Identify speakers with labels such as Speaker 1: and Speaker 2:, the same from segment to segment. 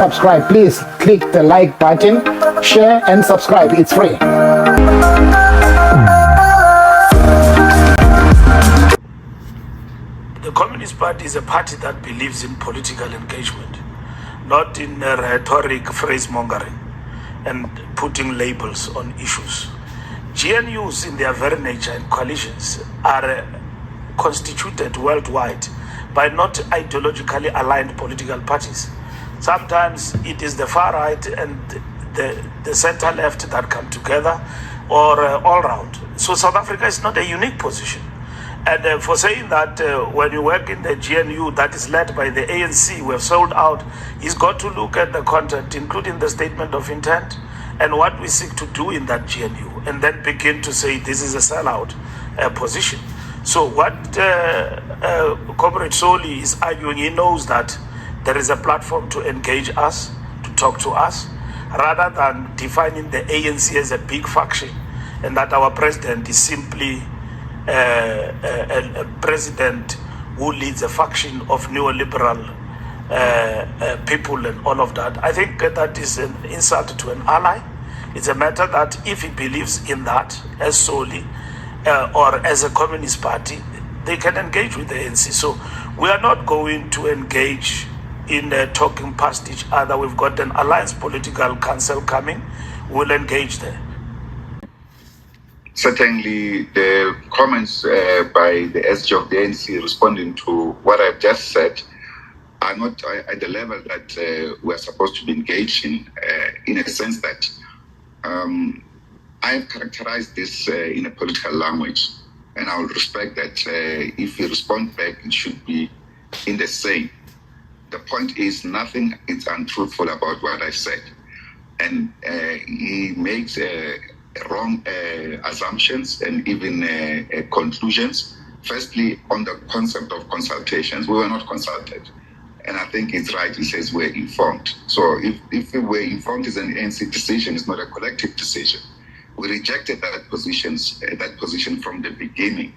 Speaker 1: Subscribe, please click the like button, share and subscribe. It's free.
Speaker 2: The Communist Party is a party that believes in political engagement, not in rhetoric, phrase-mongering, and putting labels on issues. GNUs in their very nature and coalitions are constituted worldwide by not ideologically aligned political parties. Sometimes it is the far right and the center left that come together, or all round. So South Africa is not a unique position. And for saying that when you work in the GNU that is led by the ANC, we have sold out, he's got to look at the content, including the statement of intent and what we seek to do in that GNU, and then begin to say this is a sellout position. So what Comrade Soli is arguing, he knows that there is a platform to engage us, to talk to us, rather than defining the ANC as a big faction, and that our president is simply a president who leads a faction of neoliberal people and all of that. I think that is an insult to an ally. It's a matter that if he believes in that as solely or as a communist party, they can engage with the ANC. So we are not going to engage in talking past each other. We've got an alliance political council coming. We'll engage there.
Speaker 3: Certainly, the comments by the SG of the ANC responding to what I've just said are not at the level that we're supposed to be engaged in a sense that I've characterized this in a political language, and I would respect that if you respond back, it should be in the same. The point is, nothing is untruthful about what I said. And he makes wrong assumptions and even conclusions. Firstly, on the concept of consultations, we were not consulted. And I think it's right, he says we're informed. So if we were informed, it's an ANC decision, it's not a collective decision. We rejected that position from the beginning.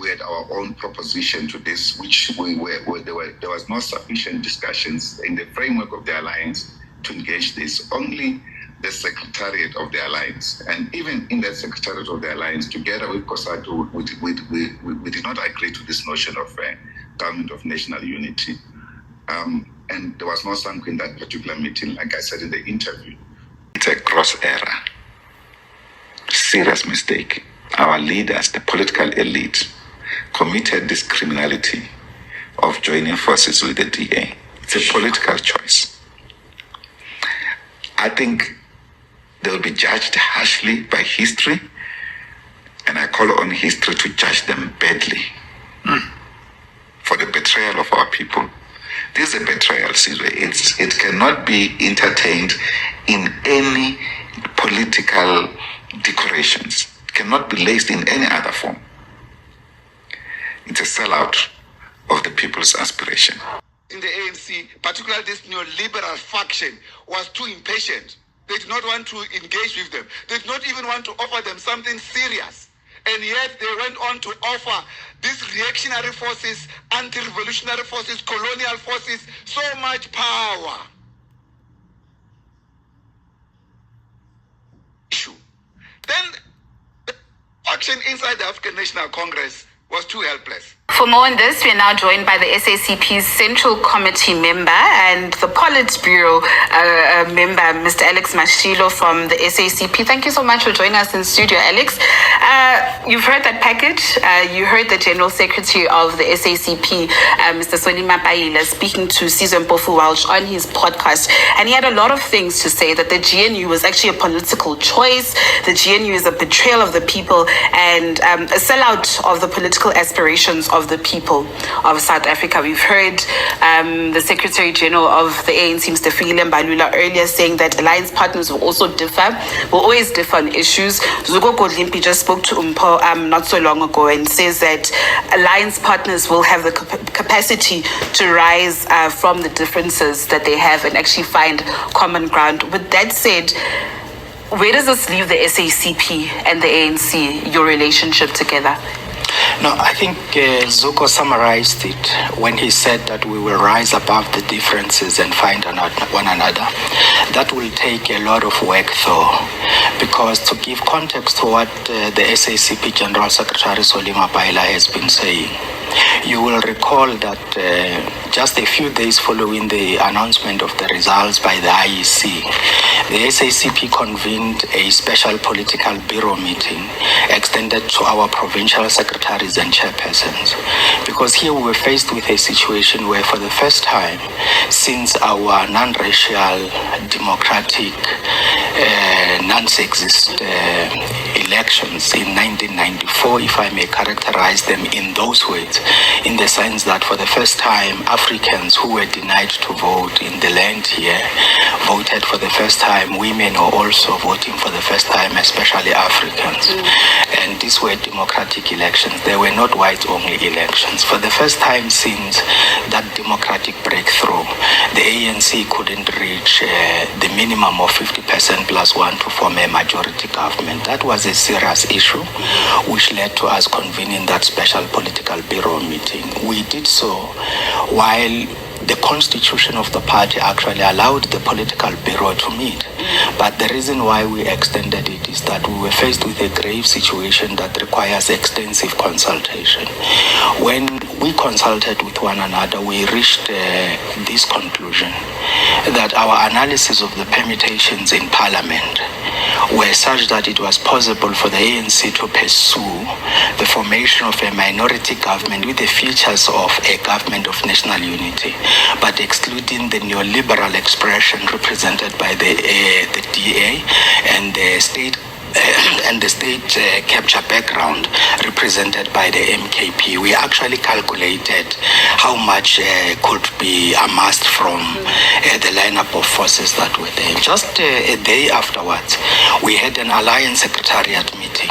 Speaker 3: We had our own proposition to this, which there was no sufficient discussions in the framework of the alliance to engage this. Only the Secretariat of the Alliance, and even in that Secretariat of the Alliance, together with COSATU, we did not agree to this notion of government of national unity. And there was no sanction in that particular meeting, like I said in the interview. It's a gross error, serious mistake. Our leaders, the political elite, committed this criminality of joining forces with the DA. It's a political choice. I think they'll be judged harshly by history, and I call on history to judge them badly for the betrayal of our people. This is a betrayal, Sizwe. It cannot be entertained in any political decorations. It cannot be laced in any other form. It's a sellout of the people's aspiration.
Speaker 4: In the ANC, particularly this neoliberal faction, was too impatient. They did not want to engage with them. They did not even want to offer them something serious. And yet they went on to offer these reactionary forces, anti-revolutionary forces, colonial forces, so much power. Then the faction inside the African National Congress was too helpless.
Speaker 5: For more on this, we are now joined by the SACP's Central Committee member and the Politburo member, Mr. Alex Mashilo from the SACP. Thank you so much for joining us in studio, Alex. You've heard that package. You heard the General Secretary of the SACP, Mr. Soli Mapaila, speaking to Sizwe Mpofu-Walsh on his podcast. And he had a lot of things to say, that the GNU was actually a political choice. The GNU is a betrayal of the people and a sellout of the political aspirations of the people of South Africa. We've heard the Secretary General of the ANC, Mr. Fikile Mbalula, earlier saying that alliance partners will also differ, will always differ on issues. Zuko Godlimpi just spoke to Umpo not so long ago and says that alliance partners will have the capacity to rise from the differences that they have and actually find common ground. With that said, where does this leave the SACP and the ANC, your relationship together?
Speaker 6: No, I think Zuko summarized it when he said that we will rise above the differences and find one another. That will take a lot of work though, because to give context to what the SACP General Secretary Solly Mapaila has been saying, you will recall that just a few days following the announcement of the results by the IEC, the SACP convened a special political bureau meeting extended to our provincial secretaries and chairpersons. Because here we were faced with a situation where for the first time since our non-racial, democratic, non-sexist elections in 1994, if I may characterize them in those words, in the sense that for the first time Africans who were denied to vote in the land here voted for the first time. Women were also voting for the first time, especially Africans. And these were democratic elections. They were not white-only elections. For the first time since that democratic breakthrough, the ANC couldn't reach the minimum of 50% plus one to form a majority government. That was a serious issue, which led to us convening that special political bureau meeting. We did so while the constitution of the party actually allowed the political bureau to meet. But the reason why we extended it is that we were faced with a grave situation that requires extensive consultation. When we consulted with one another, we reached this conclusion that our analysis of the permutations in parliament were such that it was possible for the ANC to pursue the formation of a minority government with the features of a government of national unity, but excluding the neoliberal expression represented by the DA and the state capture background represented by the MKP. We actually calculated how much could be amassed from the lineup of forces that were there. Just a day afterwards, we had an alliance secretariat meeting.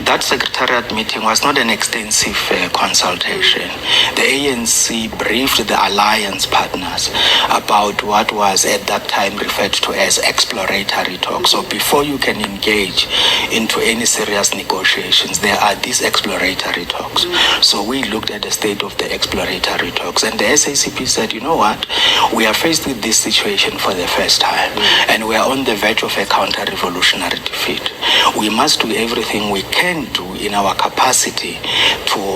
Speaker 6: That secretariat meeting was not an extensive consultation. The ANC briefed the alliance partners about what was at that time referred to as exploratory talks. So before you can engage into any serious negotiations, there are these exploratory talks. So we looked at the state of the exploratory talks, and the SACP said, you know what, we are faced with this situation for the first time, and we are on the verge of a counter-revolutionary defeat. We must do everything we can do in our capacity to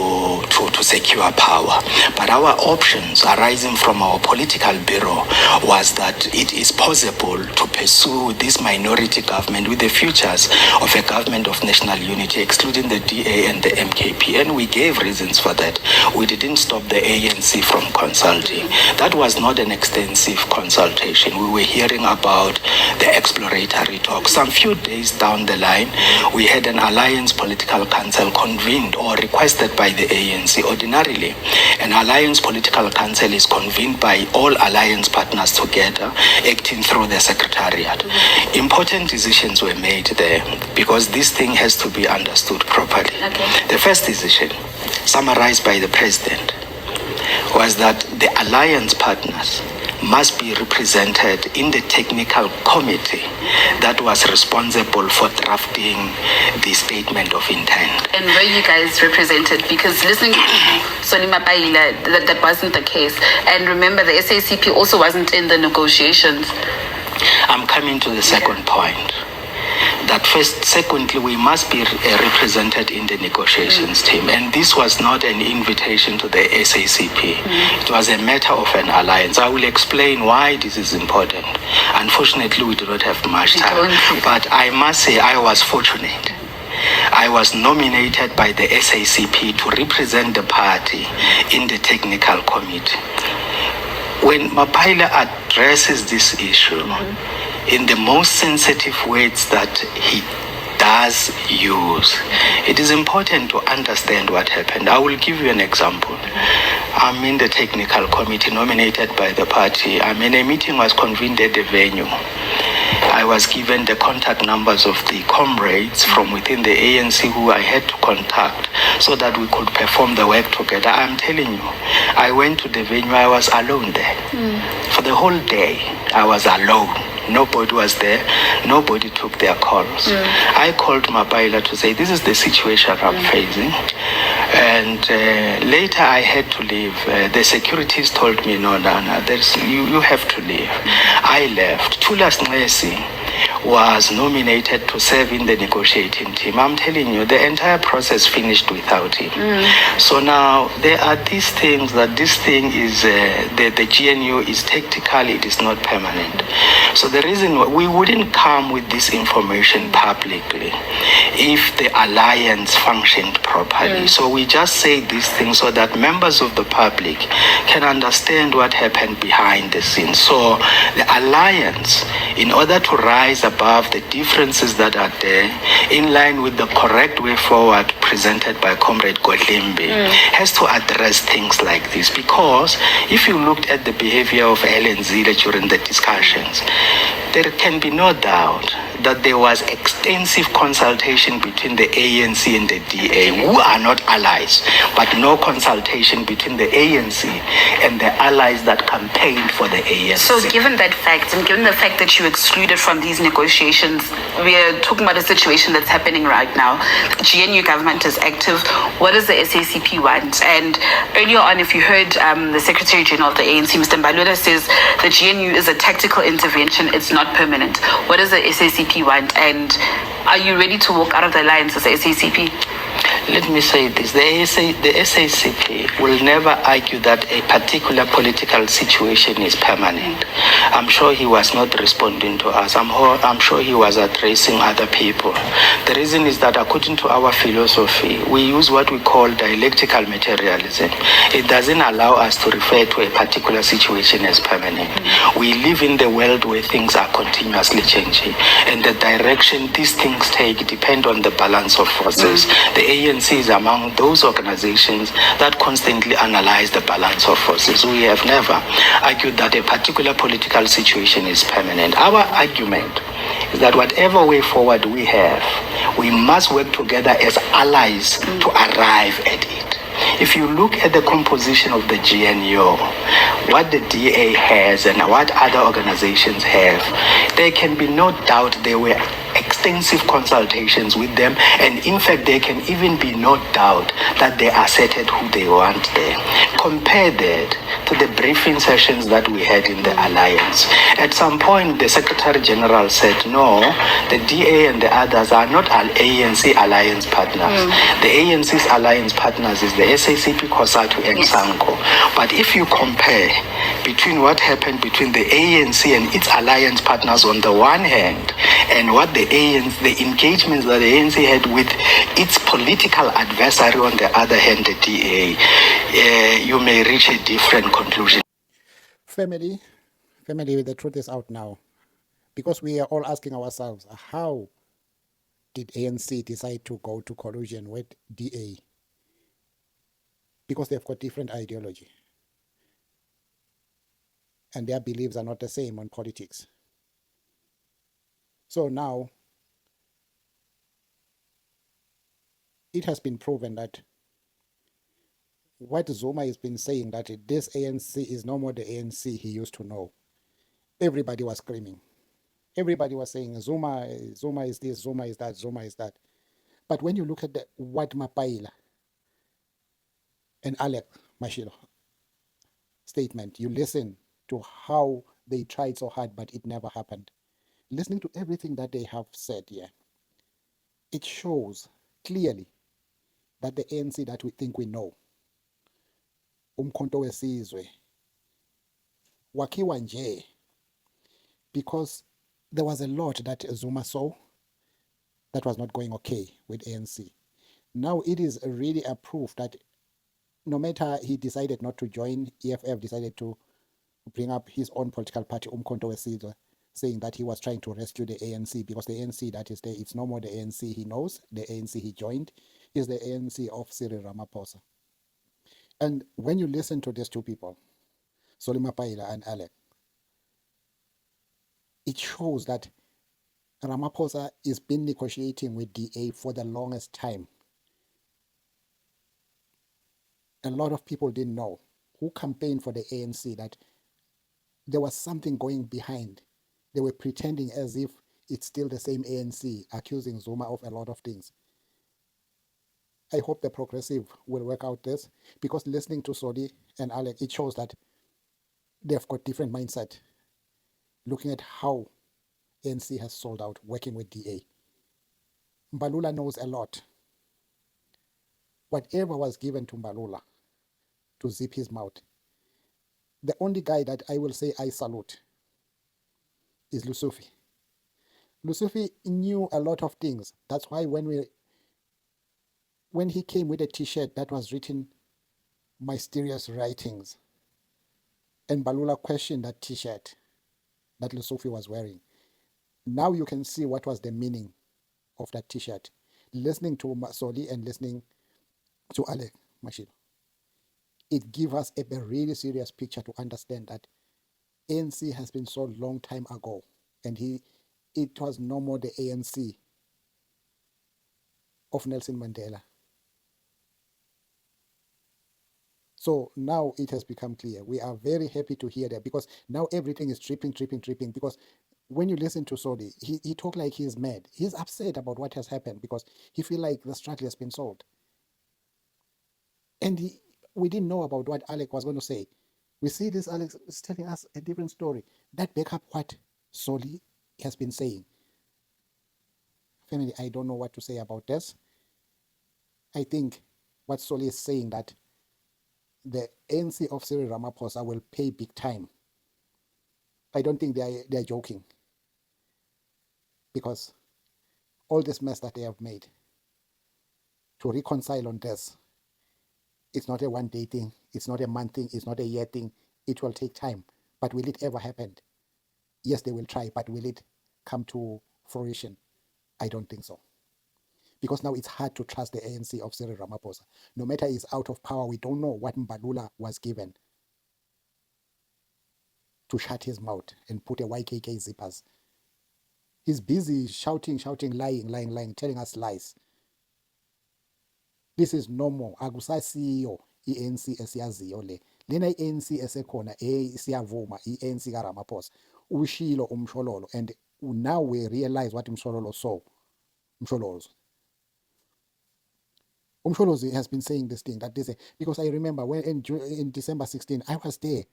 Speaker 6: secure power. But our options arising from our political bureau was that it is possible to pursue this minority government with the futures of a government of national unity, excluding the DA and the MKP. And we gave reasons for that. We didn't stop the ANC from consulting. That was not an extensive consultation. We were hearing about the exploratory talks. Some few days down the line, we had an alliance political council convened or requested by the ANC. Ordinarily, an alliance political council is convened by all alliance partners together, acting through the secretariat. Important decisions were made there because this thing has to be understood properly. Okay. The first decision, summarized by the president, was that the alliance partners must be represented in the technical committee that was responsible for drafting the statement of intent.
Speaker 5: And were you guys represented? Because listening to Solly Mapaila, that wasn't the case. And remember, the SACP also wasn't in the negotiations.
Speaker 6: I'm coming to the second point. That first, secondly, we must be represented in the negotiations team. And this was not an invitation to the SACP. It was a matter of an alliance. I will explain why this is important. Unfortunately, we do not have much time. But I must say I was fortunate. I was nominated by the SACP to represent the party in the technical committee. When Mapaila addresses this issue, in the most sensitive words that he does use, it is important to understand what happened. I will give you an example. I'm in the technical committee nominated by the party. I mean, a meeting was convened at the venue. I was given the contact numbers of the comrades from within the ANC who I had to contact so that we could perform the work together. I'm telling you, I went to the venue, I was alone there. For the whole day, I was alone. Nobody was there. Nobody took their calls. I called Mapaila to say, this is the situation I'm facing. And later I had to leave. The securities told me, no, you have to leave. I left. Tulas Nesi was nominated to serve in the negotiating team. I'm telling you, the entire process finished without him. So now there are these things that this thing is, the GNU is tactical, it is not permanent. So the reason we wouldn't come with this information publicly if the alliance functioned properly. So we just say these things so that members of the public can understand what happened behind the scenes. So the alliance, in order to rise above the differences that are there, in line with the correct way forward presented by Comrade Godlimbi, has to address things like this. Because if you looked at the behavior of LNZ during the discussions, there can be no doubt that there was extensive consultation between the ANC and the DA, who are not allies, but no consultation between the ANC and the allies that campaigned for the ANC.
Speaker 5: So given that fact, and given the fact that you excluded from these negotiations, we are talking about a situation that's happening right now. The GNU government is active. What does the SACP want? And earlier on, if you heard the Secretary General of the ANC, Mr. Mbalula, says the GNU is a tactical intervention, it's not permanent. What does the SACP want? And are you ready to walk out of the alliance as the SACP?
Speaker 6: Let me say this, the SACP will never argue that a particular political situation is permanent. I'm sure he was not responding to us. I'm sure he was addressing other people. The reason is that according to our philosophy, we use what we call dialectical materialism. It doesn't allow us to refer to a particular situation as permanent. We live in the world where things are continuously changing, and the direction these things take depend on the balance of forces. The ANC is among those organizations that constantly analyze the balance of forces. We have never argued that a particular political situation is permanent. Our argument is that whatever way forward we have, we must work together as allies to arrive at it. If you look at the composition of the GNU, what the DA has and what other organizations have, there can be no doubt there were extensive consultations with them, and in fact there can even be no doubt that they asserted who they want there. Compare that to the briefing sessions that we had in the alliance. At some point the Secretary General said, no, the DA and the others are not ANC alliance partners. The ANC's alliance partners is the SACP, COSATU and SANCO. But if you compare between what happened between the ANC and its alliance partners on the one hand, and what the engagements that the ANC had with its political adversary on the other hand, the DA, you may reach a different conclusion.
Speaker 1: Family, the truth is out now. Because we are all asking ourselves, how did ANC decide to go to collusion with DA? Because they've got different ideology. And their beliefs are not the same on politics. So now, it has been proven that what Zuma has been saying, that this ANC is no more the ANC he used to know. Everybody was screaming. Everybody was saying, Zuma is this, Zuma is that, Zuma is that. But when you look at what Mapaila and Alex Mashilo statement, you listen to how they tried so hard, but it never happened. Listening to everything that they have said here, it shows clearly that the ANC that we think we know, umkhonto wesizwe, wakhiwa nje, because there was a lot that Zuma saw that was not going okay with ANC. Now it is really a proof that no matter he decided not to join, EFF decided to bring up his own political party, umkhonto wesizwe, saying that he was trying to rescue the ANC, because the ANC that is there, it's no more the ANC he knows, the ANC he joined, is the ANC of Cyril Ramaphosa. And when you listen to these two people, Solly Mapaila and Alec, it shows that Ramaphosa has been negotiating with DA for the longest time. A lot of people didn't know, who campaigned for the ANC, that there was something going behind. They were pretending as if it's still the same ANC, accusing Zuma of a lot of things. I hope the progressive will work out this, because listening to Sodi and Alec, it shows that they've got different mindset, looking at how ANC has sold out working with DA. Mbalula knows a lot. Whatever was given to Mbalula to zip his mouth, the only guy that I will say I salute is LESUFI. LESUFI knew a lot of things. That's why when he came with a T-shirt that was written "Mysterious Writings," and Mbalula questioned that T-shirt that LESUFI was wearing, now you can see what was the meaning of that T-shirt. Listening to Soli and listening to Alec Mashilo, it gives us a really serious picture to understand that ANC has been sold long time ago, and it was no more the ANC of Nelson Mandela. So now it has become clear. We are very happy to hear that, because now everything is tripping. Because when you listen to Sodi, he talk like he's mad. He's upset about what has happened because he feel like the struggle has been sold. And we didn't know about what Alec was going to say. We see this Alex is telling us a different story that back up what Soli has been saying. Family, I don't know what to say about this. I think what Soli is saying, that the ANC of Cyril Ramaphosa will pay big time. I don't think they are joking, because all this mess that they have made to reconcile on this, it's not a one-day thing, it's not a month thing, it's not a year thing. It will take time. But will it ever happen? Yes, they will try, but will it come to fruition? I don't think so. Because now it's hard to trust the ANC of Cyril Ramaphosa. No matter he's out of power, we don't know what Mbalula was given to shut his mouth and put a YKK zippers. He's busy shouting, lying, telling us lies. This is normal. Akusasiyo i-ANC esiyaziyo le. Lena i-ANC esekhona siyavuma i-ANC kaRamaphosa. Ushilo umshololo, and now we realize what umshololo saw. Umsholozi has been saying this thing, that they say, because I remember when in December 16, I was there,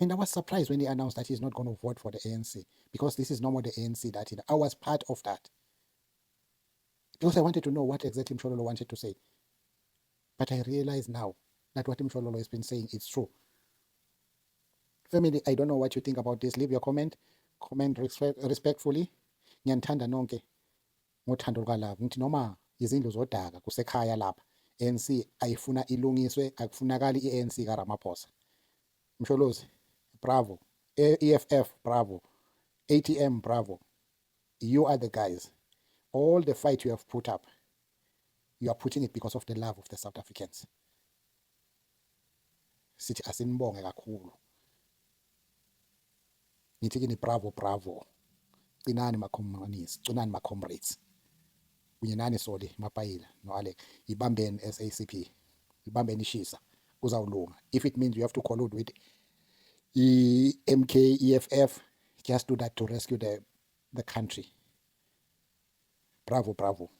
Speaker 1: and I was surprised when he announced that he's not going to vote for the ANC, because this is no more the ANC that I was part of that, because I wanted to know what exactly Mshololo wanted to say. But I realize now that what Mshololo has been saying is true. Family, I don't know what you think about this. Leave your comment respectfully. Ngiyanithanda nonke ngothando lukalava. Ngithi noma izindlu zodaka kusekhaya lapha, ANC ayifuna ilungiswe, akufunakali i-ANC kaRamaphosa. Msholozi, bravo. EFF, bravo. ATM, bravo. You are the guys. All the fight you have put up, you are putting it because of the love of the South Africans. Sithi asinibonge kakhulu. Ngithi kini bravo. Cinani ma-communists, cinani ma-comrades. Kunye nani Soli, Mapayila, no Alec. Ibambeni SACP. Ibambeni Shisa. Kuzawulunga. If it means you have to collude with MK, EFF, just do that to rescue the country. Bravo.